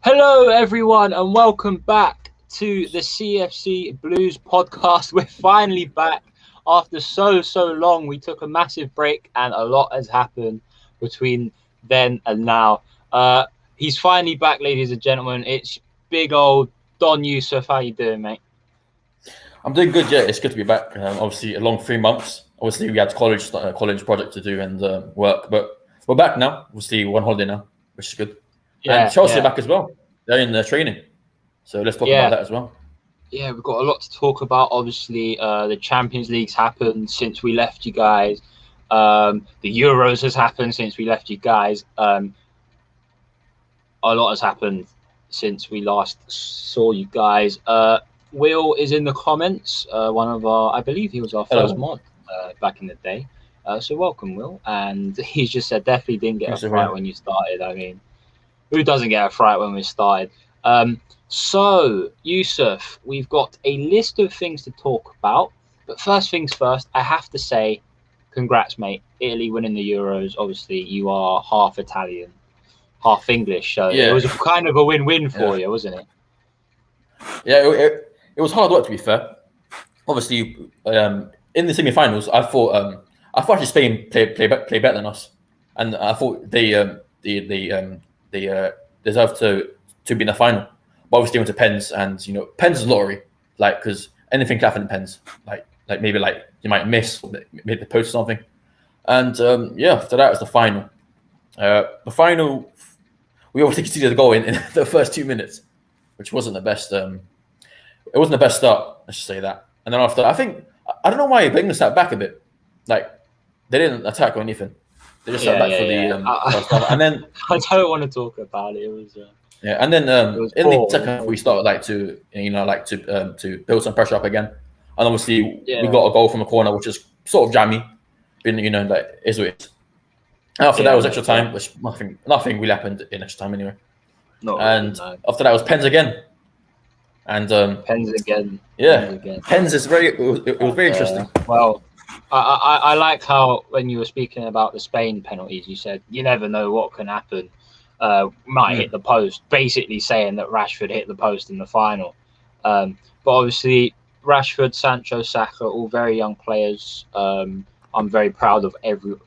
Hello, everyone, and welcome back to the CFC Blues podcast. We're finally back after so long. We took a massive break, and a lot has happened between then and now. He's finally back, ladies and gentlemen. It's big old Don Yusuf. How you doing, mate? I'm doing good. Yeah, it's good to be back. Obviously, a long 3 months. Obviously, we had college project to do and work, but we're back now. Obviously, we're on holiday now, which is good. And Chelsea are back as well. They're in training, so let's talk about that as well. Yeah, we've got a lot to talk about. Obviously, the Champions League's happened since we left you guys. The Euros has happened since we left you guys. A lot has happened since we last saw you guys. Will is in the comments. One of our, I believe he was our first mod back in the day. So welcome, Will. And he's just said definitely didn't get a fright when you started. I mean, who doesn't get a fright when we started? So, Yusuf, we've got a list of things to talk about. But first things first, I have to say, congrats, mate. Italy winning the Euros. Obviously, you are half Italian, half English. So it was kind of a win-win for you, wasn't it? Yeah, it was hard work, to be fair. Obviously, in the semi-finals, I thought actually Spain play better than us, and I thought they deserve to be in the final. But obviously, went to pens, and pens is lottery, because anything can happen in pens. Maybe you might miss, maybe the post or something. And after that was the final. The final, we obviously conceded a goal in the first 2 minutes, which wasn't the best. It wasn't the best start. Let's just say that. And then after, I don't know why England sat back a bit. They didn't attack or anything. They just sat back for the first half. And then I don't want to talk about it. It was. And then in the second half, we started to build some pressure up again, and obviously we got a goal from a corner, which is sort of jammy, is what it is. After that was extra time, which nothing really happened in extra time anyway. After that was pens again, and pens again. Pens is it was very interesting. Well, I like how when you were speaking about the Spain penalties, you said you never know what can happen. Might hit the post, basically saying that Rashford hit the post in the final. But obviously, Rashford, Sancho, Saka, all very young players. I'm very proud of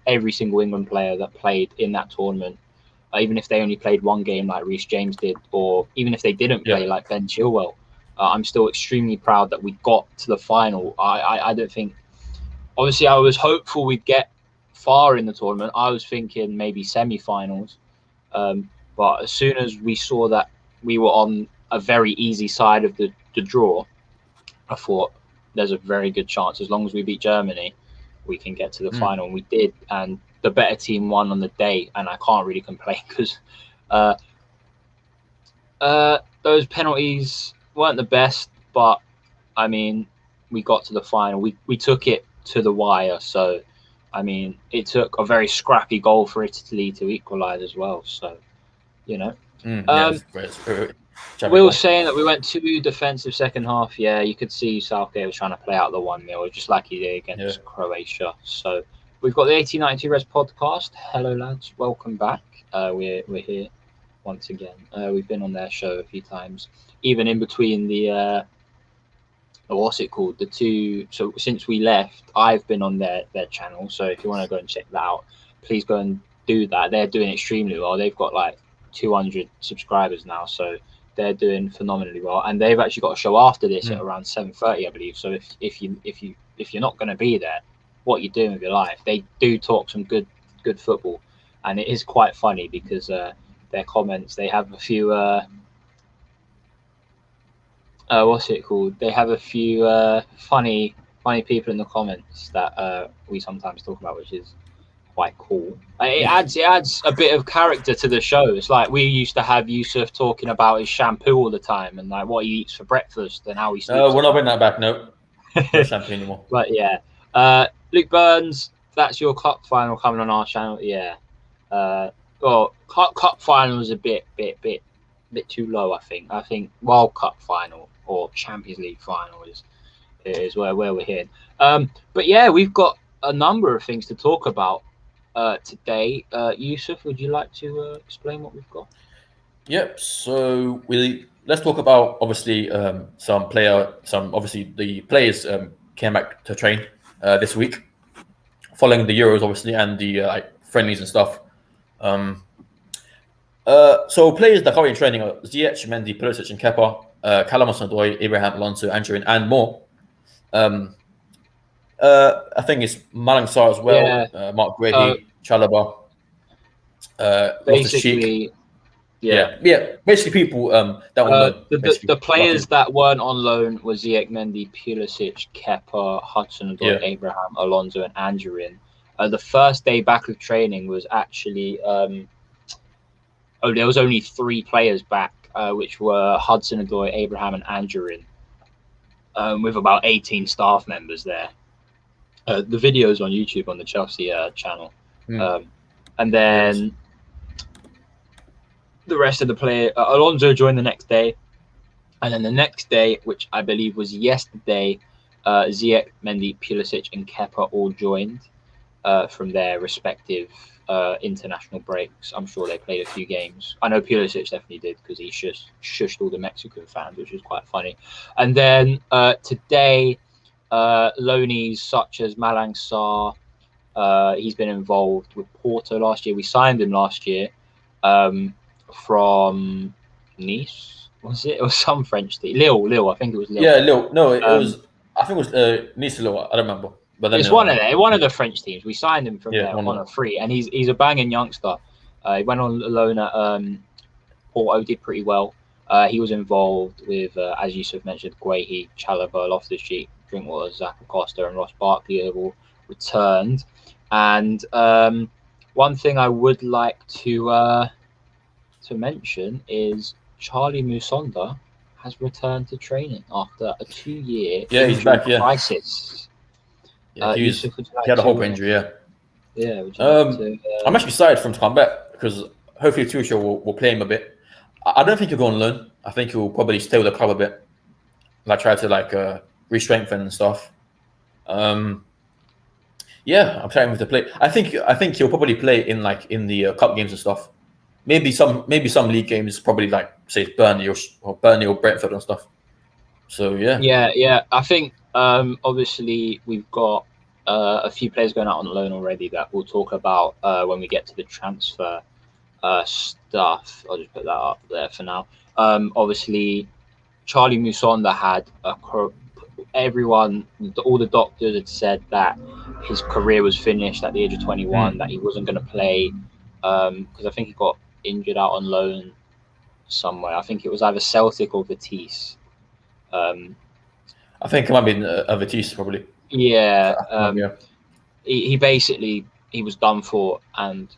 every single England player that played in that tournament, even if they only played one game like Reece James did, or even if they didn't play like Ben Chilwell. I'm still extremely proud that we got to the final. I don't think. Obviously, I was hopeful we'd get far in the tournament. I was thinking maybe semi-finals. But as soon as we saw that we were on a very easy side of the draw, I thought there's a very good chance, as long as we beat Germany, we can get to the final. And we did, and the better team won on the day, and I can't really complain because those penalties weren't the best, but I mean, we got to the final. We took it to the wire, so I mean, it took a very scrappy goal for Italy to equalise as well. So, we were saying that we went too defensive second half. Yeah, you could see Southgate was trying to play out the 1-0, just like he did against Croatia. So, we've got the 1890 Res podcast. Hello, lads. Welcome back. We're here once again. We've been on their show a few times, even in between the... what's it called? The two. So since we left, I've been on their channel. So if you want to go and check that out, please go and do that. They're doing extremely well. They've got like 200 subscribers now, so they're doing phenomenally well. And they've actually got a show after this at around 7:30, I believe. So if you're not going to be there, what are you doing with your life? They do talk some good football, and it is quite funny because their comments. They have a few. What's it called? They have a few funny people in the comments that we sometimes talk about, which is quite cool. It adds a bit of character to the show. It's like we used to have Yusuf talking about his shampoo all the time and like what he eats for breakfast and how he sleeps. We're not in that back. No shampoo anymore. But yeah, Luke Burns, that's your cup final coming on our channel. Yeah. Well, cup final is a bit too low. I think World Cup final or Champions League final is where we're here. But yeah, we've got a number of things to talk about today. Yusuf, would you like to explain what we've got? Yep. So let's talk about obviously obviously the players came back to train this week following the Euros obviously and the like friendlies and stuff. So players that are currently training are Ziyech, Mendy, Pulisic, and Kepa, Callum Hudson-Odoi, Abraham, Alonso, Anjorin, and more. Um, I think it's Malang Sarr as well, Yeah. Mark Uh, Guehi, Chalobah, Loftus Cheek. basically, yeah. Yeah. Basically, people that on loan. The Basically, players that weren't on loan were Ziyech, Mendy, Pulisic, Kepa, Hudson-Odoi, yeah, Abraham, Alonso, and Anjorin. The first day back of training was actually there was only 3 players back, which were Hudson-Odoi, Abraham, and Anjorin, with about 18 staff members there. The videos on YouTube on the Chelsea channel, and then the rest of the player Alonso joined the next day, and then the next day, which I believe was yesterday, Ziyech, Mendy, Pulisic, and Kepa all joined from their respective international breaks. I'm sure they played a few games. I know Pulisic definitely did because he shushed all the Mexican fans, which was quite funny. And then today, loanees such as Malang Sarr, he's been involved with Porto last year. We signed him last year from Nice. Was it? It was some French team. Lille. I think it was Lille. Yeah, Lille. No, it was. I think it was Nice Lille. I don't remember. But then it's one of the French teams. We signed him from there on a free, and he's a banging youngster. He went on loan at Porto, did pretty well. He was involved with, as Yusuf mentioned, Guehi, Chalobah, Loftus-Cheek, Drinkwater, Zappacosta, and Ross Barkley have all returned. And one thing I would like to mention is Charlie Musonda has returned to training after a 2-year he's back, crisis. Yeah, he had a whole injury. Yeah. I'm actually excited for him to come back because hopefully Tuchel will play him a bit. I don't think he'll go on loan. I think he'll probably stay with the club a bit, like try to re-strengthen and stuff. I'm excited to play. I think he'll probably play in the cup games and stuff. Maybe some league games, probably like say Burnley or Brentford and stuff. So yeah. I think obviously we've got a few players going out on loan already that we'll talk about when we get to the transfer stuff. I'll just put that up there for now. Obviously, Charlie Musonda had all the doctors had said that his career was finished at the age of 21, that he wasn't going to play because I think he got injured out on loan somewhere. I think it was either Celtic or Vitesse. I think it might be Vitesse probably. Yeah. He basically was done for, and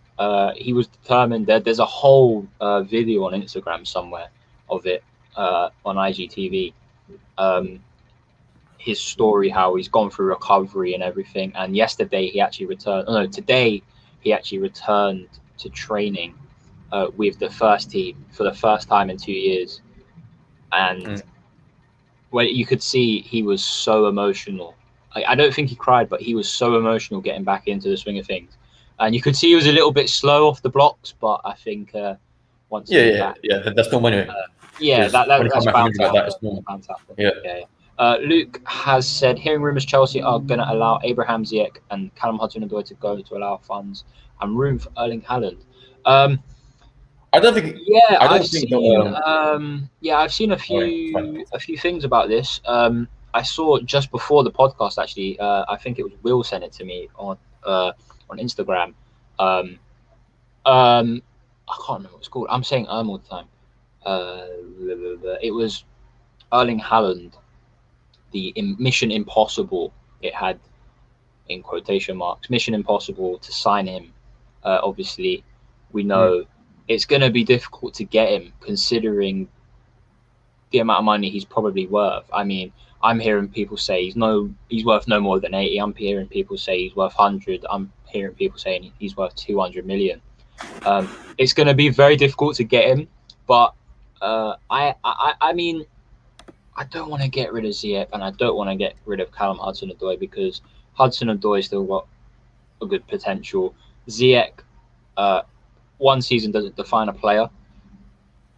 he was determined. There's a whole video on Instagram somewhere of it on IGTV. His story, how he's gone through recovery and everything. And yesterday he actually returned. Oh, no, today he actually returned to training with the first team for the first time in 2 years. And when you could see he was so emotional. I don't think he cried, but he was so emotional getting back into the swing of things. And you could see he was a little bit slow off the blocks, but I think once back, that's normal anyway. That's bound to happen. Yeah. Luke has said, hearing rumours Chelsea are going to allow Abraham Ziyech and Callum Hudson-Odoi to go to allow funds and room for Erling Haaland. I don't think. Yeah, I've seen a few things about this. I saw just before the podcast actually. I think it was Will sent it to me on Instagram. I can't remember what it's called. I'm saying all the time. It was Erling Haaland. The Mission Impossible. It had in quotation marks Mission Impossible to sign him. Obviously, we know it's going to be difficult to get him considering the amount of money he's probably worth. I mean, I'm hearing people say he's worth no more than 80. I'm hearing people say he's worth 100. I'm hearing people saying he's worth 200 million. It's going to be very difficult to get him, but I mean, I don't want to get rid of Ziyech and I don't want to get rid of Callum Hudson-Odoi because Hudson-Odoi still got a good potential. Ziyech, one season doesn't define a player.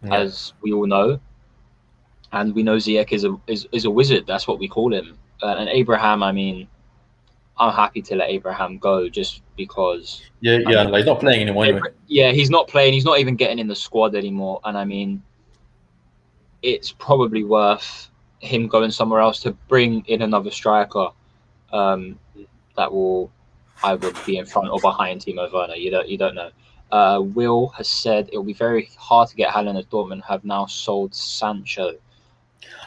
Yeah. as we all know, and we know Ziyech is a wizard. That's what we call him. And Abraham, I mean, I'm happy to let Abraham go just because. Yeah, I yeah. mean, Like, he's not playing anymore anyway. yeah, he's not playing. He's not even getting in the squad anymore. And I mean, it's probably worth him going somewhere else to bring in another striker that will either be in front or behind Timo Werner. You don't know. Will has said it will be very hard to get Haaland as Dortmund have now sold Sancho.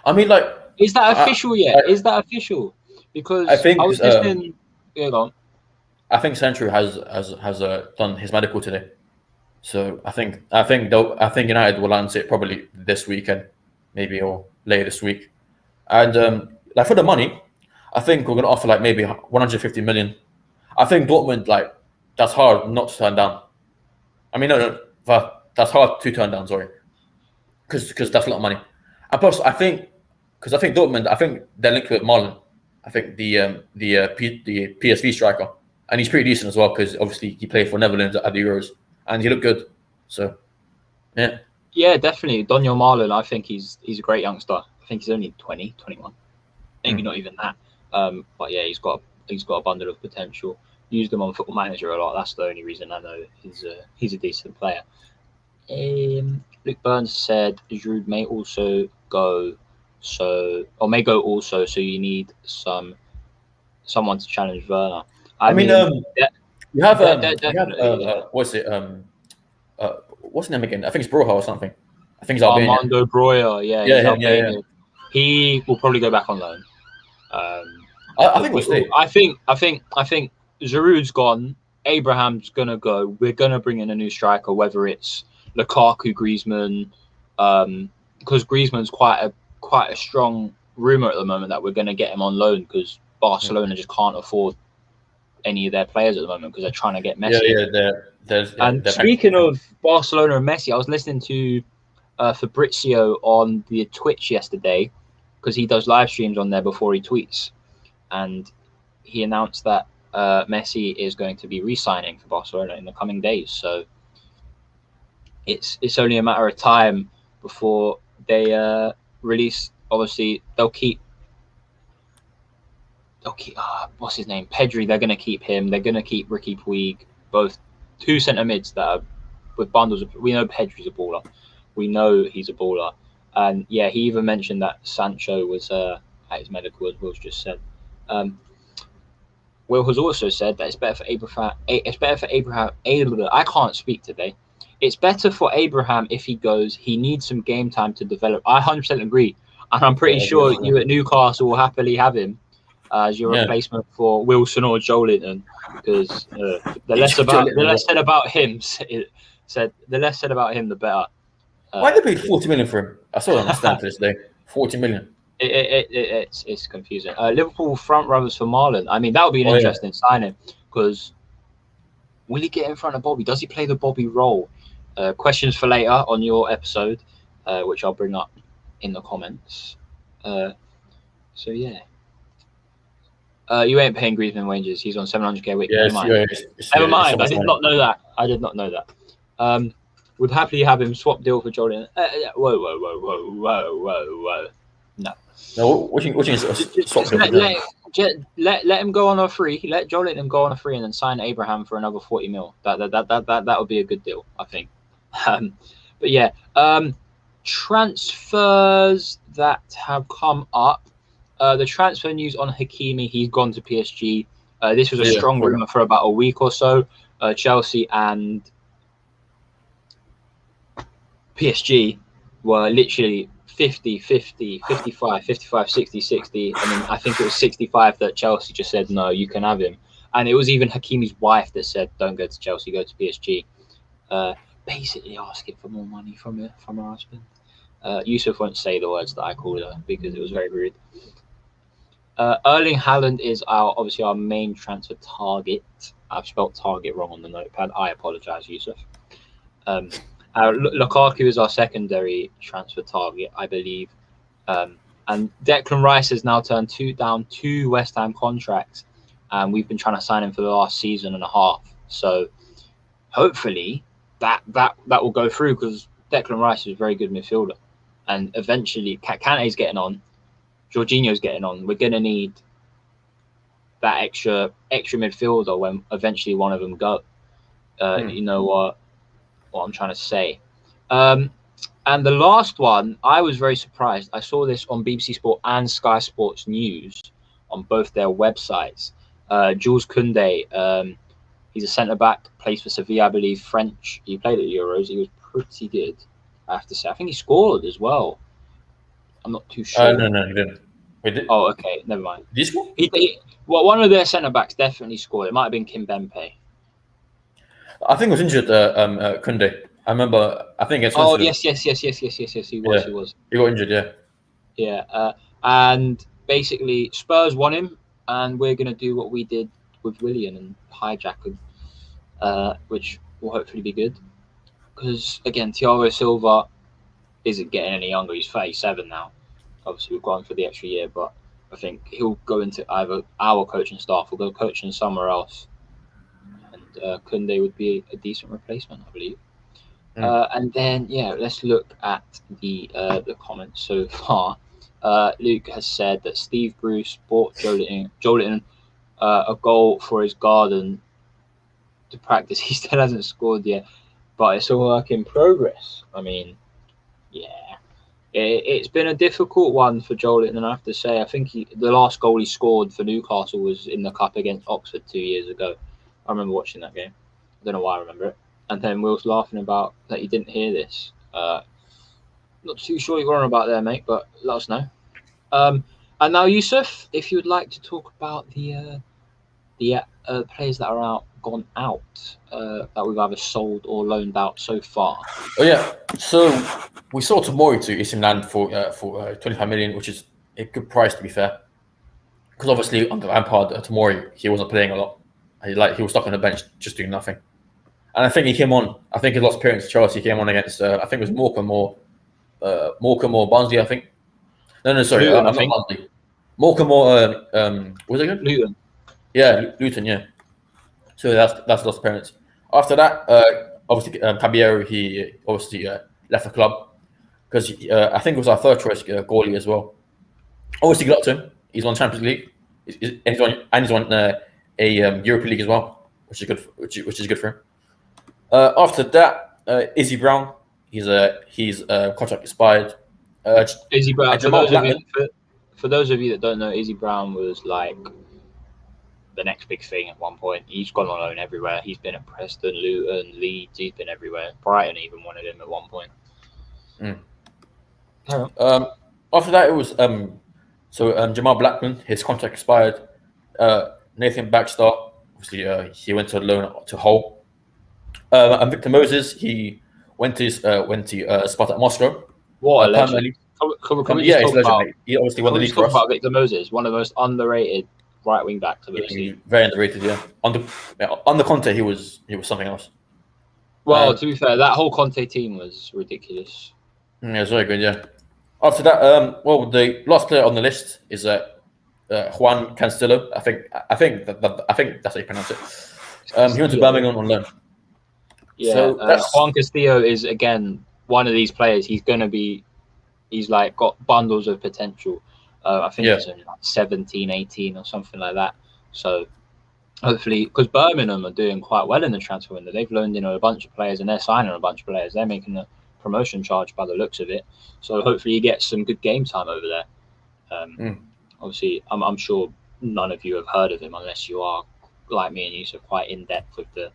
I mean, like, Is that official yet? Is that official? Because I was listening. Yeah, go on. I think Sancho has done his medical today, so I think United will answer it probably this weekend, maybe, or later this week. And like, for the money, I think we're gonna offer like maybe 150 million. I think Dortmund, like, that's hard not to turn down. I mean, no, that's hard to turn down. Sorry, because that's a lot of money. And plus, I think Dortmund, I think they're linked with Marlon. I think the PSV striker, and he's pretty decent as well because obviously he played for Netherlands at the Euros and he looked good. So, yeah. Yeah, definitely. Daniel Marlon, I think he's a great youngster. I think he's only 20, 21. Maybe not even that. But yeah, he's got a bundle of potential. Used him on Football Manager a lot. That's the only reason I know he's a decent player. Luke Burns said Giroud may also go, so you need someone to challenge Werner. I mean, you have what's his name again? I think it's Broha or something. I think it's Albania. Armando Broja, Yeah. He will probably go back on loan. I think we'll stay. I think Giroud's gone. Abraham's gonna go. We're gonna bring in a new striker, whether it's Lukaku, Griezmann, because Griezmann's quite a strong rumor at the moment that we're gonna get him on loan because Barcelona just can't afford any of their players at the moment because they're trying to get Messi. Speaking of Barcelona and Messi, I was listening to Fabrizio on the Twitch yesterday because he does live streams on there before he tweets, and he announced that Messi is going to be re-signing for Barcelona in the coming days. So it's only a matter of time before they release. Obviously, they'll keep what's his name, Pedri. They're going to keep him. They're going to keep Ricky Puig, both two centre mids that are with bundles of. We know Pedri's a baller. We know he's a baller. And yeah, he even mentioned that Sancho was at his medical, as Will's just said. Will has also said that it's better for Abraham. I can't speak today. It's better for Abraham if he goes. He needs some game time to develop. I 100% agree, and I'm pretty sure you at Newcastle will happily have him as your replacement for Wilson or Joelinton, because the less said about him, the better. Why they paid 40 million for him? I still don't understand to this day. 40 million. It's confusing. Liverpool front runners for Marlon. I mean, that would be an interesting signing because will he get in front of Bobby? Does he play the Bobby role? Questions for later on your episode, which I'll bring up in the comments. So yeah. You ain't paying Griezmann wages. He's on 700k a week. Never mind. I did not know that. Would happily have him swap deal for Jordan. Whoa. No. What you swap deal? Let him go on a free. Let Joelinton go on a free and then sign Abraham for another 40 mil. That would be a good deal, I think. But yeah, transfers that have come up. The transfer news on Hakimi, he's gone to PSG. This was a strong rumor for about a week or so. Chelsea and PSG were literally 50, 50, 55, 55, 60, 60. I mean, I think it was 65 that Chelsea just said, no, you can have him. And it was even Hakimi's wife that said, don't go to Chelsea, go to PSG. Basically asking for more money from her husband. Yusuf won't say the words that I called her because it was very rude. Erling Haaland is obviously our main transfer target. I've spelled target wrong on the notepad. I apologise, Yusuf. Lukaku is our secondary transfer target, I believe. And Declan Rice has now turned down two West Ham contracts. And we've been trying to sign him for the last season and a half. So hopefully that will go through because Declan Rice is a very good midfielder, and eventually Kante's getting on, Jorginho's getting on. We're going to need that extra midfielder when eventually one of them go. You know what I'm trying to say. And the last one, I was very surprised. I saw this on BBC Sport and Sky Sports News on both their websites. Jules Koundé, he's a centre-back, plays for Sevilla, I believe, French. He played at Euros. He was pretty good, I have to say. I think he scored as well. I'm not too sure. No, he didn't. Wait, Oh, okay, never mind. Did he score? Well, one of their centre-backs definitely scored. It might have been Kimpembe. I think he was injured, Koundé. I remember, I think it's... Oh, yes, he was. He got injured, yeah. Yeah, and basically Spurs won him, and we're going to do what we did with Willian and hijack him, which will hopefully be good. Because, again, Thiago Silva isn't getting any younger. He's 37 now. Obviously, we've got him for the extra year, but I think he'll go into either our coaching staff or go coaching somewhere else. And Koundé would be a decent replacement, I believe. And then, let's look at the comments so far. Luke has said that Steve Bruce bought Joelinton a goal for his garden to practice. He still hasn't scored yet, but it's a work in progress. I mean, it's been a difficult one for Joelinton, I have to say. I think the last goal he scored for Newcastle was in the Cup against Oxford 2 years ago. I remember watching that game. I don't know why I remember it. And then Will's laughing about that he didn't hear this. Not too sure you're on about there, mate, but let us know. And now, Yusuf, if you would like to talk about the players that are gone out, that we've either sold or loaned out so far. Oh yeah, so we sold Tomori to AC Milan for 25 million, which is a good price, to be fair. Because obviously under Lampard, Tomori, he wasn't playing a lot. He was stuck on the bench just doing nothing. And I think he came on. I think his last appearance to Chelsea, he came on against I think it was Morecambe or Barnsley. I think. No, sorry, Luton, I'm not Barnsley. Morecambe or was it good? Luton. Yeah, Luton. Yeah. So that's last appearance. After that, obviously Caballero, he obviously left the club because I think it was our third choice goalie as well. Obviously, good luck to him. He's won Champions League, and he's won a Europa League as well, which is good. Which is good for him. After that, Izzy Brown, his contract expired. Izzy Brown. For those of you that don't know, Izzy Brown was like the next big thing at one point. He's gone on loan everywhere. He's been at Preston, Luton, Leeds. He's been everywhere. Brighton even wanted him at one point. After that, it was Jamal Blackman. His contract expired. Nathan Baxter, obviously, he went to loan to Hull. And Victor Moses, he went to Spartak Moscow. What a legend! He's legend. He obviously won the league for us. About Victor Moses, one of the most underrated right wing backs I've ever seen. Very underrated, yeah. Under Conte, he was something else. Well, to be fair, that whole Conte team was ridiculous. Yeah, it was very good, yeah. After that, the last player on the list is Juan Cancelo. I think that's how you pronounce it. He went to Birmingham on loan. Yeah, so Juan Castillo is again one of these players. He's like got bundles of potential. I think he's only like 17, 18 or something like that. So hopefully, because Birmingham are doing quite well in the transfer window, they've loaned in a bunch of players and they're signing a bunch of players. They're making a promotion charge by the looks of it. So hopefully he gets some good game time over there. Obviously, I'm sure none of you have heard of him unless you are like me and you, so quite in depth with the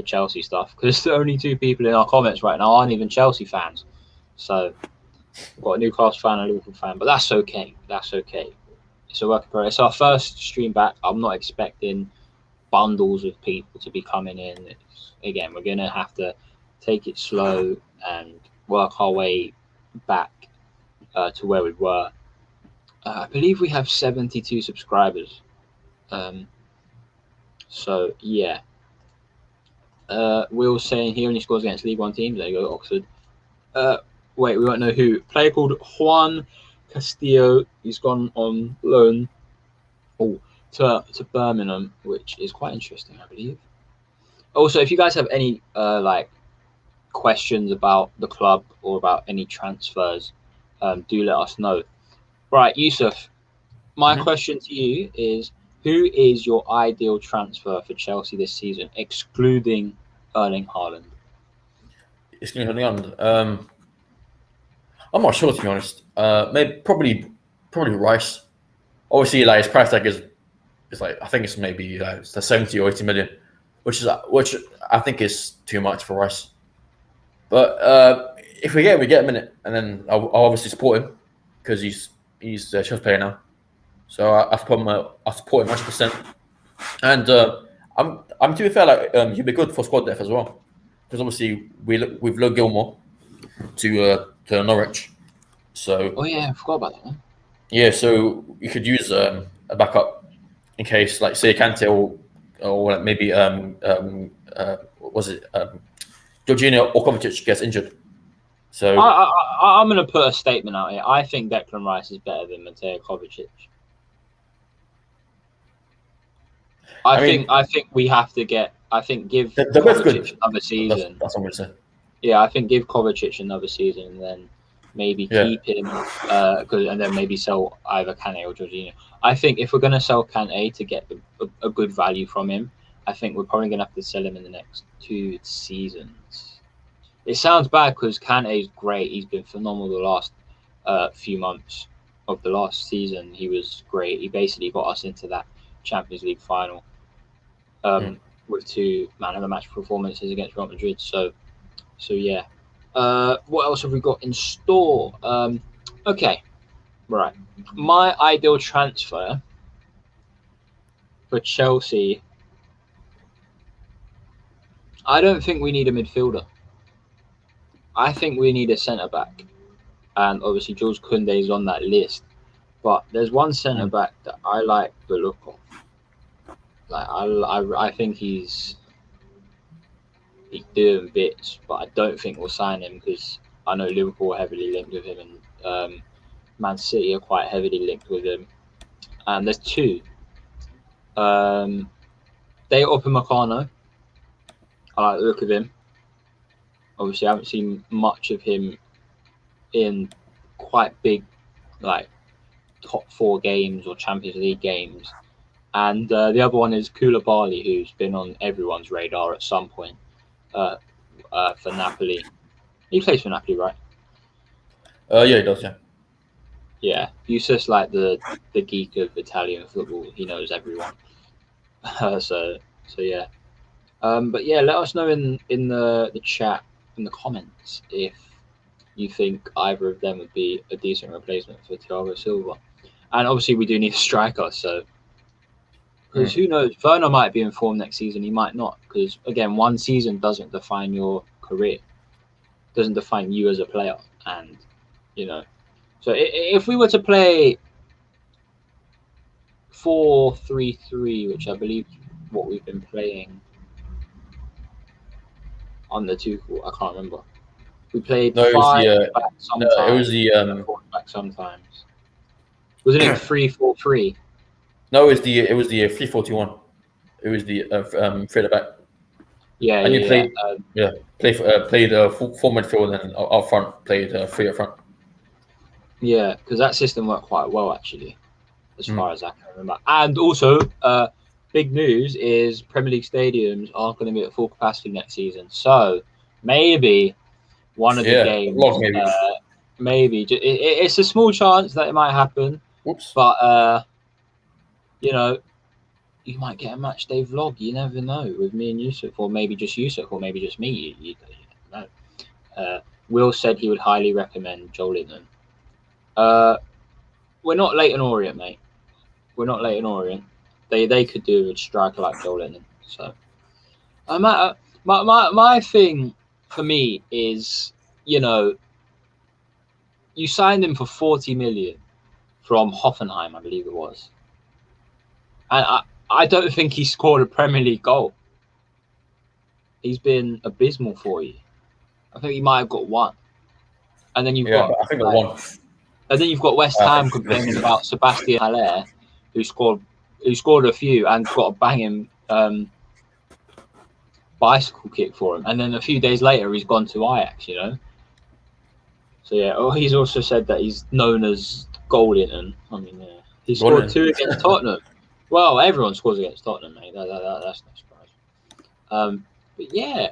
Chelsea stuff. Because the only two people in our comments right now aren't even Chelsea fans. So we've got a Newcastle fan and a Liverpool fan, but that's okay. That's okay. It's a work in progress. It's our first stream back. I'm not expecting bundles of people to be coming in. Again, we're going to have to take it slow and work our way back to where we were. I believe we have 72 subscribers. So, yeah. Will's saying he only scores against League One teams. There you go, Oxford. Wait, we won't know who. Player called Juan Castillo. He's gone on loan to Birmingham, which is quite interesting, I believe. Also, if you guys have any questions about the club or about any transfers, do let us know. Right, Yusuf, my question to you is, who is your ideal transfer for Chelsea this season, excluding Erling Haaland? It's going to be Haaland. I'm not sure, to be honest. Maybe probably Rice. Obviously, like his price tag is like, I think it's maybe it's the 70 or 80 million, which I think is too much for Rice. But if we get him in it, and then I'll obviously support him because he's a Chelsea player now. So I support him 100%. And I'm to be fair, like he'll be good for squad depth as well, because obviously we've low Gilmore to Norwich. So I forgot about that one. Yeah, so you could use a backup in case, like, say, Kante or maybe Jorginho or Kovacic gets injured. So I'm going to put a statement out here. I think Declan Rice is better than Mateo Kovacic. I think we have to give Kovacic another season. That's what I'm going to say. Yeah, I think give Kovacic another season and then maybe keep him, and then maybe sell either Kante or Jorginho. I think if we're going to sell Kante to get a good value from him, I think we're probably going to have to sell him in the next 2 seasons. It sounds bad because Kante is great. He's been phenomenal the last few months of the last season. He was great. He basically got us into that Champions League final with 2 man of the match performances against Real Madrid. So yeah. What else have we got in store? Okay, right. My ideal transfer for Chelsea. I don't think we need a midfielder. I think we need a centre back, and obviously Jules Koundé is on that list. But there's one centre back that I like the look of. Like I think he's doing bits, but I don't think we'll sign him because I know Liverpool are heavily linked with him, and Man City are quite heavily linked with him. And there's 2. Dayot Upamecano. I like the look of him. Obviously, I haven't seen much of him in quite big, like, top 4 games or Champions League games. And the other one is Koulibaly, who's been on everyone's radar at some point. For Napoli. He plays for Napoli, right? Yeah, he does, yeah. Yeah. He's just like the geek of Italian football. He knows everyone. So yeah. But yeah, let us know in the chat, in the comments, if you think either of them would be a decent replacement for Thiago Silva. And obviously we do need a striker, so because who knows, Werner might be in form next season, he might not. Because again, one season doesn't define your career, doesn't define you as a player, and So if we were to play 4-3-3, which I believe what we've been playing under Tuchel, I can't remember. We played 5 back sometimes. No, it was the 4 back sometimes. Wasn't it 3-4-3? No, it was the 3-4-2-1. It was the further back. Yeah, and you played played 4 midfield and up front played 3 up front. Yeah, because that system worked quite well actually, as far as I can remember. And also, big news is Premier League stadiums aren't going to be at full capacity next season. So maybe one of the games, maybe it's a small chance that it might happen. Oops. But you might get a match day vlog. You never know, with me and Yusuf, or maybe just Yusuf, or maybe just me. You don't know. Will said he would highly recommend Joelinton. We're not Leyton Orient, mate. We're not Leyton Orient. They could do a striker like Joelinton. So, my thing for me is, you signed him for 40 million from Hoffenheim, I believe it was, and I don't think he scored a Premier League goal. He's been abysmal for you. I think he might have got 1, and then you've got. I think got 1. And then you've got West Ham complaining about Sebastian Haller, who scored a few and got a banging bicycle kick for him, and then a few days later he's gone to Ajax. So yeah. Oh, he's also said that he's known as Goldington. I mean, yeah, he scored Goldington. 2 against Tottenham. Well, everyone scores against Tottenham, mate. That's no surprise. But yeah,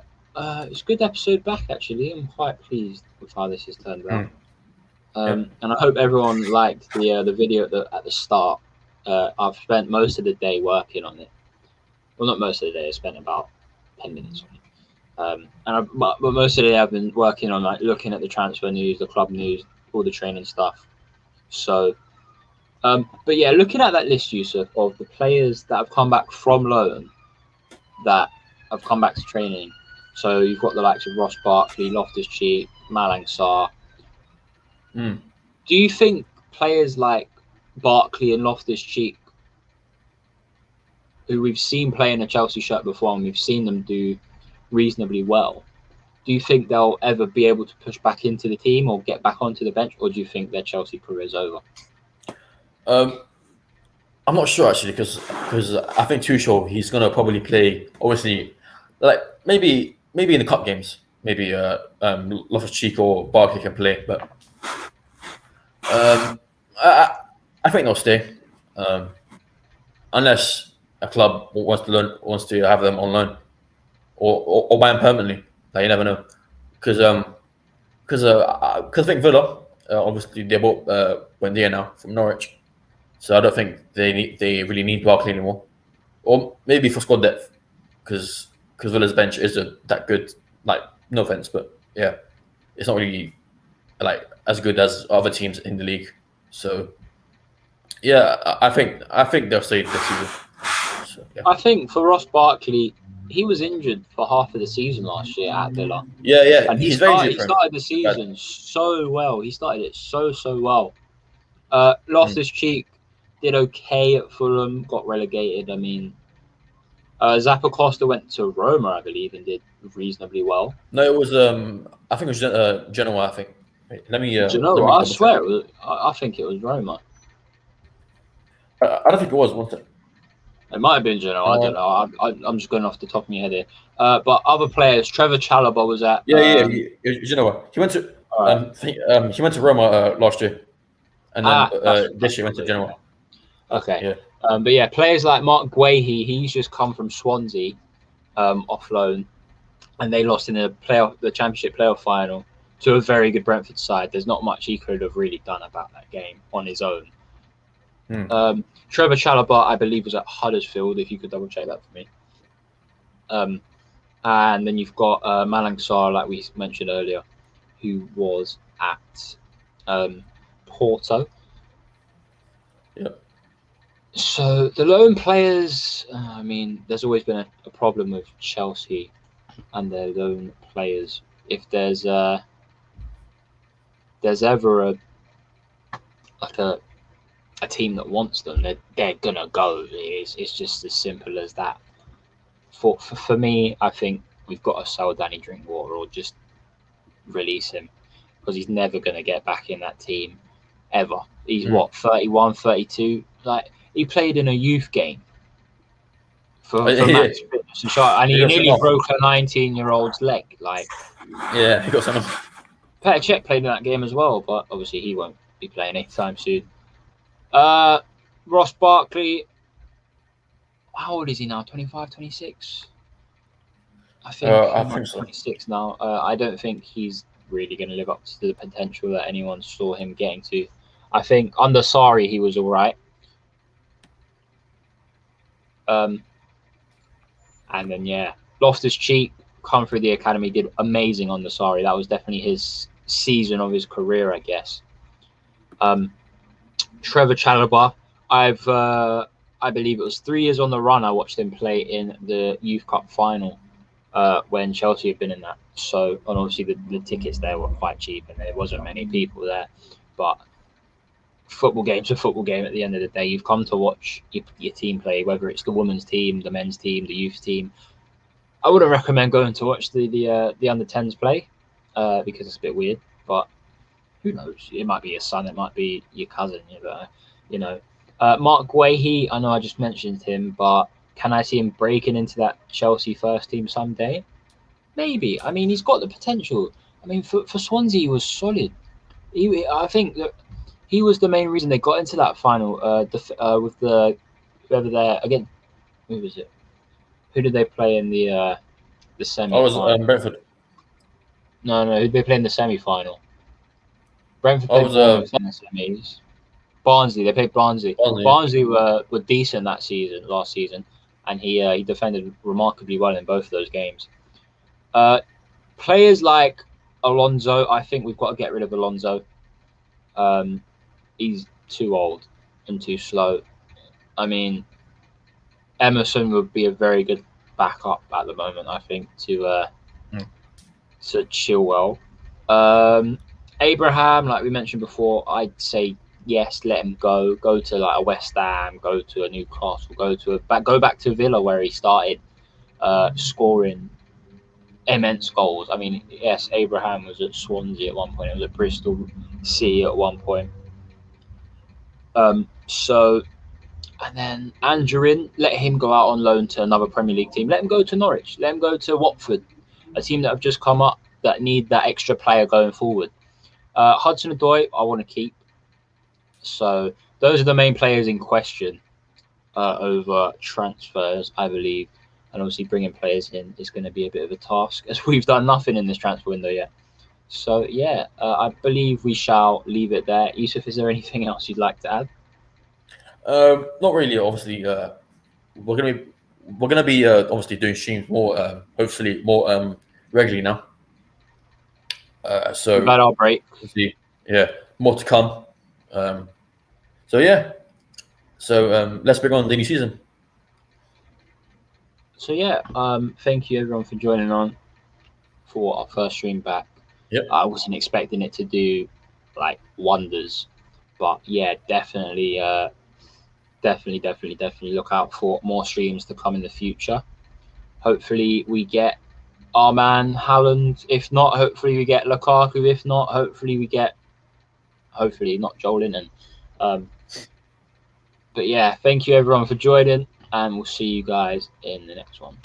it's a good episode back. Actually, I'm quite pleased with how this has turned out. And I hope everyone liked the video at the start. I've spent most of the day working on it. Well, not most of the day. I spent about 10 minutes on it. But most of the day I've been working on like looking at the transfer news, the club news, all the training stuff. So, but yeah, looking at that list, Yusuf, of the players that have come back from loan, that have come back to training. So you've got the likes of Ross Barkley, Loftus-Cheek, Malang Sarr. Do you think players like Barkley and Loftus-Cheek, who we've seen play in a Chelsea shirt before and we've seen them do reasonably well, do you think they'll ever be able to push back into the team or get back onto the bench, or do you think their Chelsea career is over? I'm not sure actually, because I think Tuchel, he's gonna probably play, obviously, like maybe in the cup games, maybe Loftus-Cheek or Barkley can play, but I think they'll stay, unless a club wants to have them on loan or buy them permanently. Like, you never know, because I think Villa, obviously they bought Buendia now from Norwich, so I don't think they really need Barkley anymore, or maybe for squad depth, because Villa's bench isn't that good. Like, no offense, but yeah, it's not really like as good as other teams in the league. So yeah, I think they'll stay this season. So, yeah. I think for Ross Barkley, he was injured for half of the season last year at Villa. Yeah, and he started the season so well. He started it so well. Loftus-Cheek did okay at Fulham, got relegated. I mean, Zappacosta went to Roma, I believe, and did reasonably well. No, it was I think it was Genoa. I think. Wait, let me. Genoa. I swear it was. I think it was Roma. I don't think it was. Was it? It might have been Genoa. I don't know. I'm just going off the top of my head here. But other players, Trevor Chalobah was at. Genoa. He went to. He went to Roma last year, and then this year went to Genoa. Okay. Yeah. But yeah, players like Mark Guehi, he's just come from Swansea, off loan, and they lost in the Championship playoff final to a very good Brentford side. There's not much he could have really done about that game on his own. Trevor Chalobah, I believe, was at Huddersfield, if you could double check that for me. And then you've got Malang Sarr, like we mentioned earlier, who was at Porto. Yep. So the loan players, I mean, there's always been a problem with Chelsea and their loan players. If there's ever a team that wants them, they're gonna go. It's just as simple as that. For me, I think we've got to sell Danny Drinkwater or just release him, because he's never gonna get back in that team ever. He's 31, 32. Like, he played in a youth game for Max Fitness and shot, and he nearly broke a 19-year-old's leg. Like, yeah, he got some. Petr Cech played in that game as well, but obviously he won't be playing anytime soon. Ross Barkley, how old is he now? 25, 26? I think so. 26 now. I don't think he's really going to live up to the potential that anyone saw him getting to. I think under Sarri he was all right. And then, yeah, Loftus-Cheek, come through the academy, did amazing on the Sarri. That was definitely his season of his career, I guess. Trevor Chalobah, I believe it was 3 years on the run I watched him play in the Youth Cup final when Chelsea had been in that. So, and obviously the tickets there were quite cheap and there wasn't many people there. But football game's a football game at the end of the day. You've come to watch your team play, whether it's the women's team, the men's team, the youth team. I wouldn't recommend going to watch the under-10s play because it's a bit weird. But who knows? It might be your son, it might be your cousin. You know. Mark Guehi, I know I just mentioned him, but Can I see him breaking into that Chelsea first team someday? Maybe. I mean, he's got the potential. I mean, for Swansea, he was solid. I think that he was the main reason they got into that final. With the whoever there again. Who was it? Who did they play in the semi? I was Brentford. No. Who did they play in the semi-final? Brentford I played was Bournemouth in the semis. Barnsley. They played Barnsley. Barnsley. Barnsley were decent last season, and he defended remarkably well in both of those games. Players like Alonso, I think we've got to get rid of Alonso. He's too old and too slow. I mean, Emerson would be a very good backup at the moment, I think, to Chilwell. Abraham, like we mentioned before, I'd say yes, let him go. Go to like a West Ham, go to a Newcastle, go back to Villa where he started scoring immense goals. I mean, yes, Abraham was at Swansea at one point. It was at Bristol City at one point. And then Angerin, let him go out on loan to another Premier League team. Let him go to Norwich. Let him go to Watford, a team that have just come up that need that extra player going forward. Hudson-Odoi, I want to keep. So those are the main players in question over transfers, I believe. And obviously bringing players in is going to be a bit of a task, as we've done nothing in this transfer window yet. So, yeah, I believe we shall leave it there. Yusuf, is there anything else you'd like to add? Not really. Obviously, we're gonna be obviously doing streams more, hopefully more regularly now. So we've had our break. Yeah, more to come. So yeah, let's bring on the new season. So yeah, thank you everyone for joining on for our first stream back. Yep. I wasn't expecting it to do like wonders, but yeah, definitely look out for more streams to come in the future. Hopefully we get our man Haaland. If not, hopefully we get Lukaku. If not, hopefully not Joelinton. But yeah, thank you everyone for joining, and we'll see you guys in the next one.